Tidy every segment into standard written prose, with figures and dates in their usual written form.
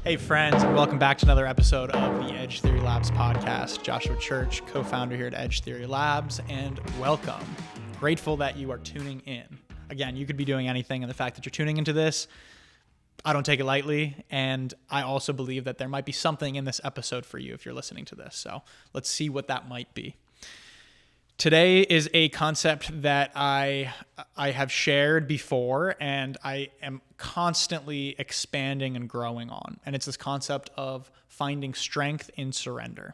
Hey friends, and welcome back to another episode of the Edge Theory Labs podcast. Joshua Church, co-founder here at Edge Theory Labs, and welcome. Grateful that you are tuning in. Again, you could be doing anything, and the fact that you're tuning into this, I don't take it lightly, and I also believe that there might be something in this episode for you if you're listening to this. So let's see what that might be. Today is a concept that I have shared before and I am constantly expanding and growing on. And it's this concept of finding strength in surrender.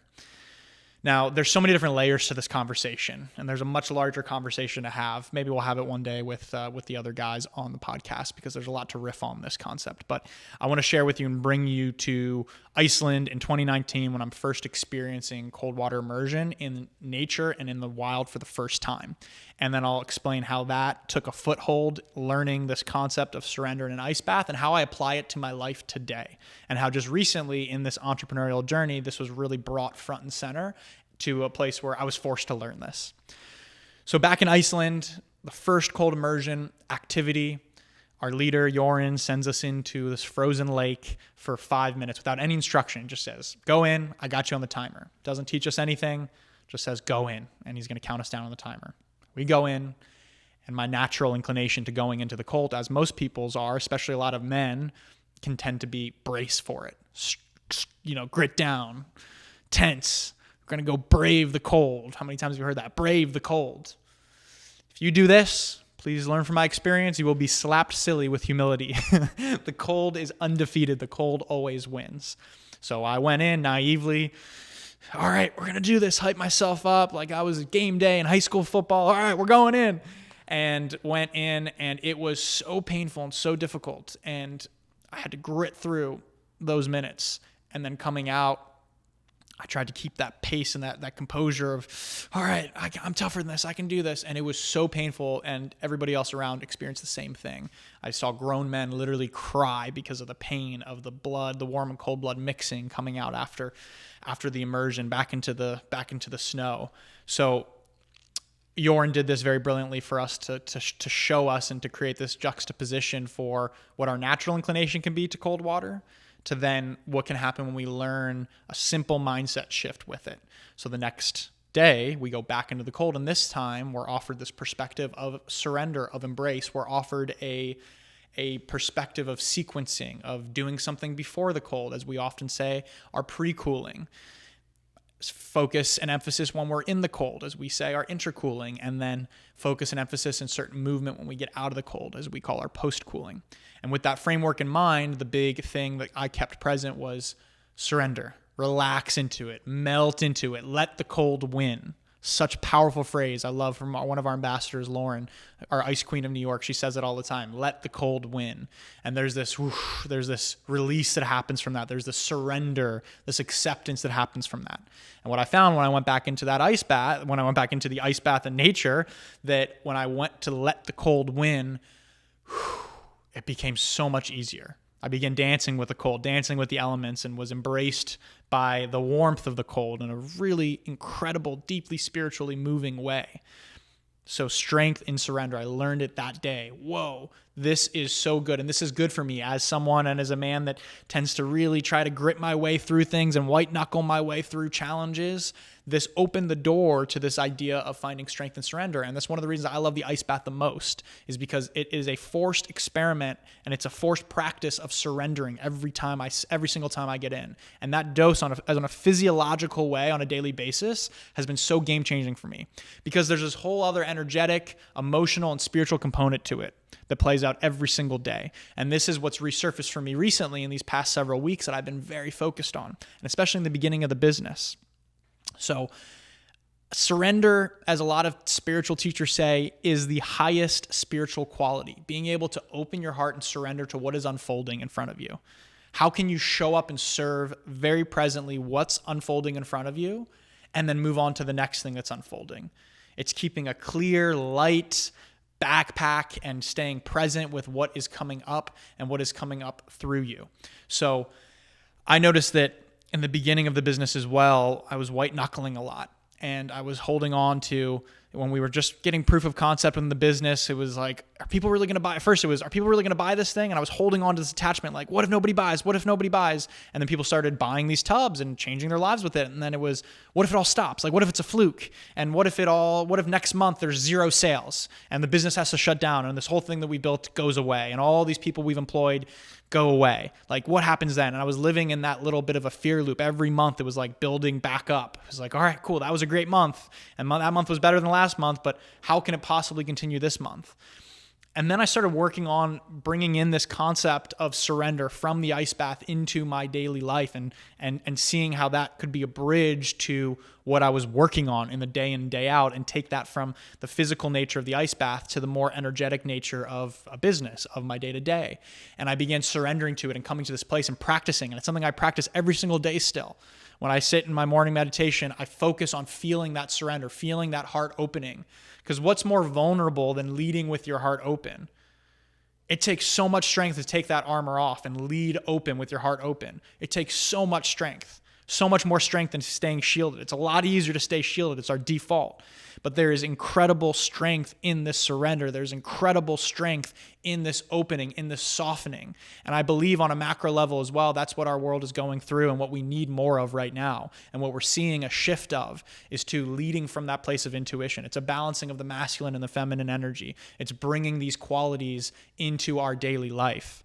Now, there's so many different layers to this conversation, and there's a much larger conversation to have. Maybe we'll have it one day with the other guys on the podcast because there's a lot to riff on this concept. But I want to share with you and bring you to Iceland in 2019 when I'm first experiencing cold water immersion in nature and in the wild for the first time. And then I'll explain how that took a foothold, learning this concept of surrender in an ice bath and how I apply it to my life today. And how just recently in this entrepreneurial journey, this was really brought front and center to a place where I was forced to learn this. So back in Iceland, the first cold immersion activity, our leader, Joran, sends us into this frozen lake for 5 minutes without any instruction. It just says, go in, I got you on the timer. Doesn't teach us anything, just says go in, and he's going to count us down on the timer. We go in, and my natural inclination to going into the cold, as most people's are, especially a lot of men, can tend to be brace for it. Grit down, tense. We're going to go brave the cold. How many times have you heard that? Brave the cold. If you do this, please learn from my experience. You will be slapped silly with humility. The cold is undefeated. The cold always wins. So I went in naively. All right, we're going to do this. Hype myself up like I was game day in high school football. All right, we're going in. And went in, and it was so painful and so difficult. And I had to grit through those minutes. And then coming out, I tried to keep that pace and that composure of, all right, I'm tougher than this. I can do this. And it was so painful, and everybody else around experienced the same thing. I saw grown men literally cry because of the pain of the blood, the warm and cold blood mixing coming out after the immersion back into the snow. So Joran did this very brilliantly for us to show us and to create this juxtaposition for what our natural inclination can be to cold water, to then what can happen when we learn a simple mindset shift with it. So the next day, we go back into the cold, and this time we're offered this perspective of surrender, of embrace. We're offered a perspective of sequencing, of doing something before the cold, as we often say, our pre-cooling. Focus and emphasis when we're in the cold, as we say, our intercooling, and then focus and emphasis in certain movement when we get out of the cold, as we call our post-cooling. And with that framework in mind, the big thing that I kept present was surrender, relax into it, melt into it, let the cold win. Such powerful phrase I love from one of our ambassadors, Lauren, our ice queen of New York. She says it all the time, let the cold win. And there's this release that happens from that. There's this surrender, this acceptance that happens from that. And what I found when I went back into that ice bath, when I went back into the ice bath in nature, that when I went to let the cold win, it became so much easier. I began dancing with the cold, dancing with the elements, and was embraced by the warmth of the cold in a really incredible, deeply spiritually moving way. So strength in surrender, I learned it that day. Whoa, this is so good. And this is good for me as someone and as a man that tends to really try to grit my way through things and white knuckle my way through challenges. This opened the door to this idea of finding strength and surrender. And that's one of the reasons I love the ice bath the most, is because it is a forced experiment and it's a forced practice of surrendering every single time I get in. And that dose on a physiological way on a daily basis has been so game changing for me, because there's this whole other energetic, emotional, and spiritual component to it that plays out every single day. And this is what's resurfaced for me recently in these past several weeks that I've been very focused on, and especially in the beginning of the business. So surrender, as a lot of spiritual teachers say, is the highest spiritual quality. Being able to open your heart and surrender to what is unfolding in front of you. How can you show up and serve very presently what's unfolding in front of you and then move on to the next thing that's unfolding? It's keeping a clear, light backpack and staying present with what is coming up and what is coming up through you. So I noticed that in the beginning of the business as well, I was white knuckling a lot, and I was holding on to, when we were just getting proof of concept in the business, it was like, are people really going to buy? At first it was, are people really going to buy this thing? And I was holding on to this attachment, like, what if nobody buys? What if nobody buys? And then people started buying these tubs and changing their lives with it. And then it was, what if it all stops? Like, what if it's a fluke? And what if next month there's 0 sales and the business has to shut down and this whole thing that we built goes away and all these people we've employed go away? Like, what happens then? And I was living in that little bit of a fear loop. Every month it was like building back up. It was like, all right, cool. That was a great month. And that month was better than last month, but how can it possibly continue this month? And then I started working on bringing in this concept of surrender from the ice bath into my daily life and seeing how that could be a bridge to what I was working on in the day in and day out, and take that from the physical nature of the ice bath to the more energetic nature of a business, of my day to day. And I began surrendering to it and coming to this place and practicing. And it's something I practice every single day still. When I sit in my morning meditation, I focus on feeling that surrender, feeling that heart opening. Because what's more vulnerable than leading with your heart open? It takes so much strength to take that armor off and lead open with your heart open. It takes so much strength, so much more strength than staying shielded. It's a lot easier to stay shielded. It's our default. But there is incredible strength in this surrender. There's incredible strength in this opening, in this softening. And I believe on a macro level as well, that's what our world is going through and what we need more of right now. And what we're seeing a shift of is to leading from that place of intuition. It's a balancing of the masculine and the feminine energy. It's bringing these qualities into our daily life.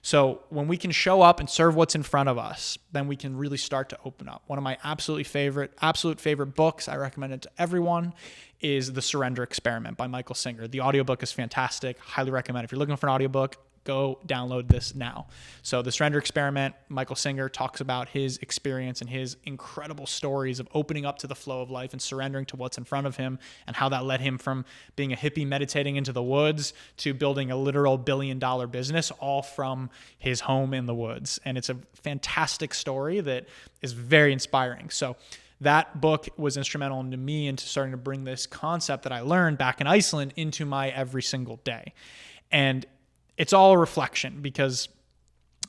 So when we can show up and serve what's in front of us, then we can really start to open up. One of my absolute favorite books, I recommend it to everyone, is The Surrender Experiment by Michael Singer. The audiobook is fantastic. Highly recommend it. If you're looking for an audiobook, go download this now. So The Surrender Experiment, Michael Singer talks about his experience and his incredible stories of opening up to the flow of life and surrendering to what's in front of him, and how that led him from being a hippie meditating into the woods to building a literal billion-dollar business, all from his home in the woods. And it's a fantastic story that is very inspiring. So that book was instrumental to me into starting to bring this concept that I learned back in Iceland into my every single day. And it's all a reflection, because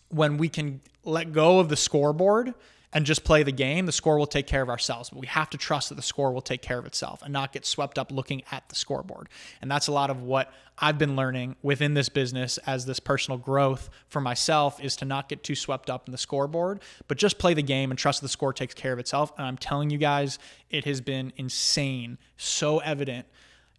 when we can let go of the scoreboard and just play the game, the score will take care of ourselves. But we have to trust that the score will take care of itself and not get swept up looking at the scoreboard. And that's a lot of what I've been learning within this business as this personal growth for myself, is to not get too swept up in the scoreboard, but just play the game and trust the score takes care of itself. And I'm telling you guys, it has been insane, so evident.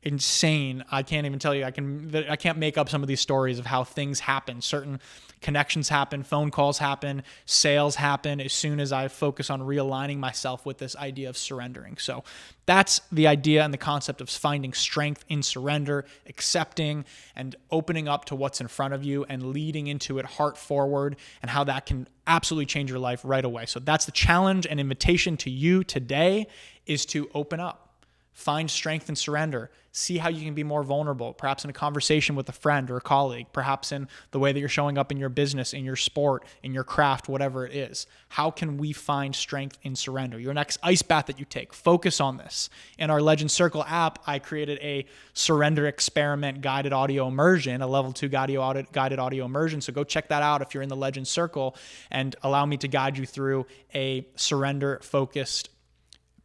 Insane. I can't even tell you. I can't make up some of these stories of how things happen. Certain connections happen, phone calls happen, sales happen as soon as I focus on realigning myself with this idea of surrendering. So that's the idea and the concept of finding strength in surrender, accepting and opening up to what's in front of you and leading into it heart forward, and how that can absolutely change your life right away. So that's the challenge and invitation to you today, is to open up. Find strength and surrender. See how you can be more vulnerable, perhaps in a conversation with a friend or a colleague, perhaps in the way that you're showing up in your business, in your sport, in your craft, whatever it is. How can we find strength in surrender? Your next ice bath that you take, focus on this. In our Legend Circle app, I created a surrender experiment guided audio immersion, a level 2 guided audio immersion. So go check that out if you're in the Legend Circle, and allow me to guide you through a surrender focused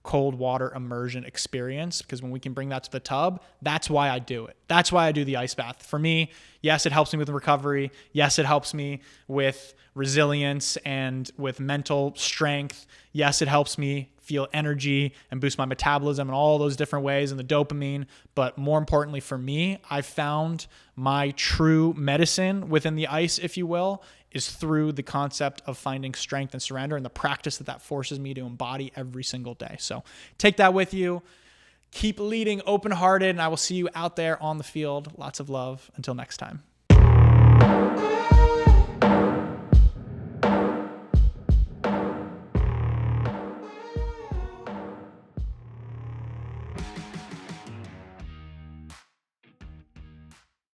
cold water immersion experience, because when we can bring that to the tub, that's why I do it. That's why I do the ice bath. For me, yes, it helps me with recovery. Yes, it helps me with resilience and with mental strength. Yes, it helps me feel energy and boost my metabolism in all those different ways, and the dopamine. But more importantly for me, I found my true medicine within the ice, if you will, is through the concept of finding strength and surrender, and the practice that forces me to embody every single day. So take that with you. Keep leading open-hearted, and I will see you out there on the field. Lots of love. Until next time.